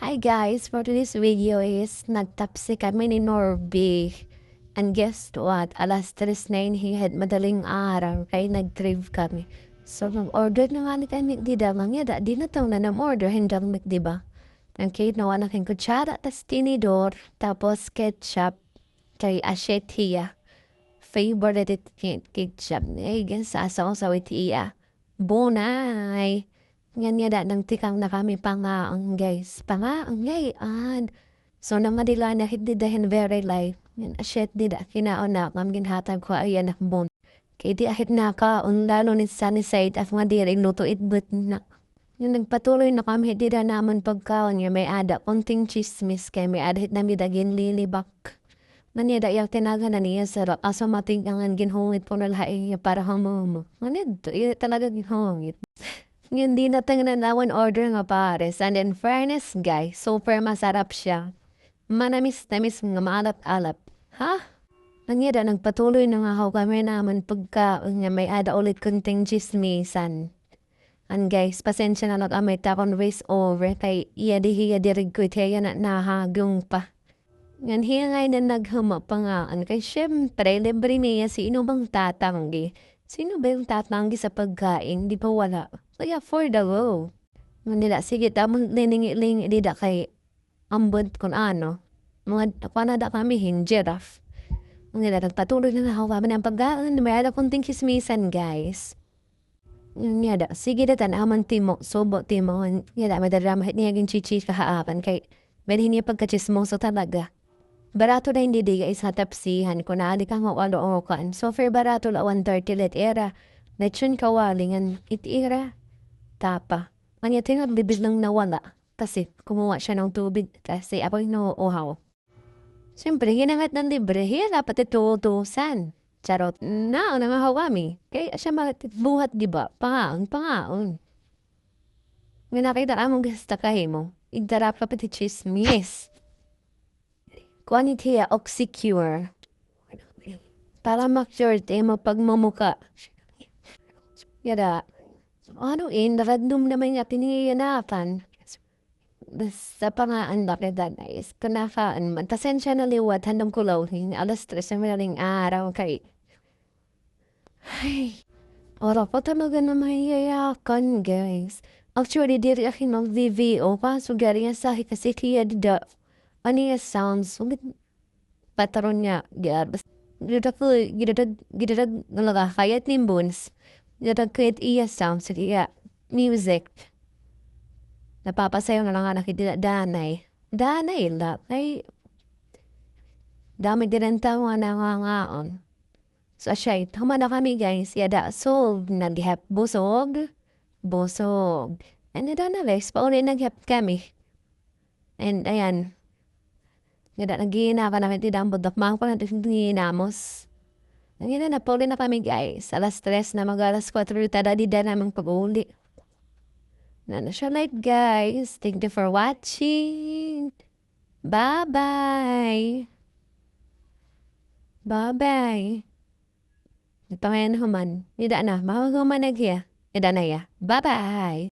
Hi guys, for today's video is nagtapsi kami ni Norby. And guess what? Alas 3 na hihid madaling araw kaya nag-drive kami. So nag-order na nga ni kami di damang yada. Di na taong na nam-order hindang diba? Okay, nawa na kayong kutsara, tas tinidor, tapos ketchup, kay ashetia. Favorite ketchup. Ay, gansa sa witiya. Bonay. Ngan nga da nang tikang na kami pangaang guys. Pangaang gayan. So na madila na hindi dahin very life. Yan asyet di da kinaon na ngam ginhatag ko ayan na bon. Kaya di ahit na ka un lalo ni sunny side at mga diri luto itbut na. Yung nagpatuloy na kami hindi da naman pagkaon nga may ada konting chismis kay may adahit na midagin lilibak. Nanida yak tinaga na niya sarap aso matingangan ginhungit po na lahat para hamumo. Nganid talaga ginhungit. Hindi na nawan order nga pares. And in fairness, guys, super masarap siya. Manamis-namis nga maalap-alap. Ha? Nangyada, nagpatuloy na nga ako kami naman pagka nga may ada ulit kunting chismisan. And guys, pasensya na lang may takon race over kay iya dirig ko itiya na nahagong pa. Ngan hiya ngay na naghama pa nga. Kay syempre, libre niya sino bang tatanggi? Sino ba yung tatanggi sa pagkain? Di pa wala. Kaya for the go. Nila, sige, tamang liningi-lingi dida kay ambod kung ano. Mga panada kami giraffe. Nila, nagpatuloy na nahawa man ang pagkaan. May ada kunting kismisan, guys. Nga da, sige da tanaman timo, sobo timo. Nga da, madarama niya yung chichi kahaapan kay medyo niya pagkachismoso talaga. Barato na hindi di guys hatapsihan ko na adi ka nga walo o kan. So fair barato la 130 let era. Lechon kawalingan itira. Tapa. Kanya tinga bibig lang nawala. Kasi kumuha siya ng tubig. Kasi apoy no uhaw. Siyempre, hinangat ng libre. Hiya dapat itutusan. Charot. Na nga hawami. Kaya siya buhat diba? Pangaon. Nga nakita ka mong gasta kahimo. Igdarap ka pati chismis. Quantity oxycure. Para make-sure mo pagmumuka. Yada. Ano naradum naman nga tiniyanapan. Sa pangaan na is kanakaan man. Tasensya na liwat handang kulaw. Alas 3 na maling araw kay. Ay. Ora pa talaga na mahiyayakan guys. Actually, diri akin mag-VVO pa. So, gari nga sa kasi kaya dida. Ano yung sounds? Patron niya. Gidadag nalaga kayat nimbuns. Gidadag kayat iya sounds. Iya music. Napapasayaw na lang nga nakitila danay. Danay la. Ay, dami din tao nga nangangaon. So, siya, tama na kami guys. Yada, solve. Naghihap busog. Busog. And na guys, pauli naghihap kami. And ayan. Yada, nagihina ka namin tidambod. Dakmang pa natin ginamos. Ngayon na, pauli na kami guys. Alas 3 na mag-alas 4. Tada di na naman pag-uli. Na siya light guys. Thank you for watching. Bye-bye. Bye-bye. Nagpamayan human. Ida na. Mahuman na kaya. Ida na ya. Bye-bye.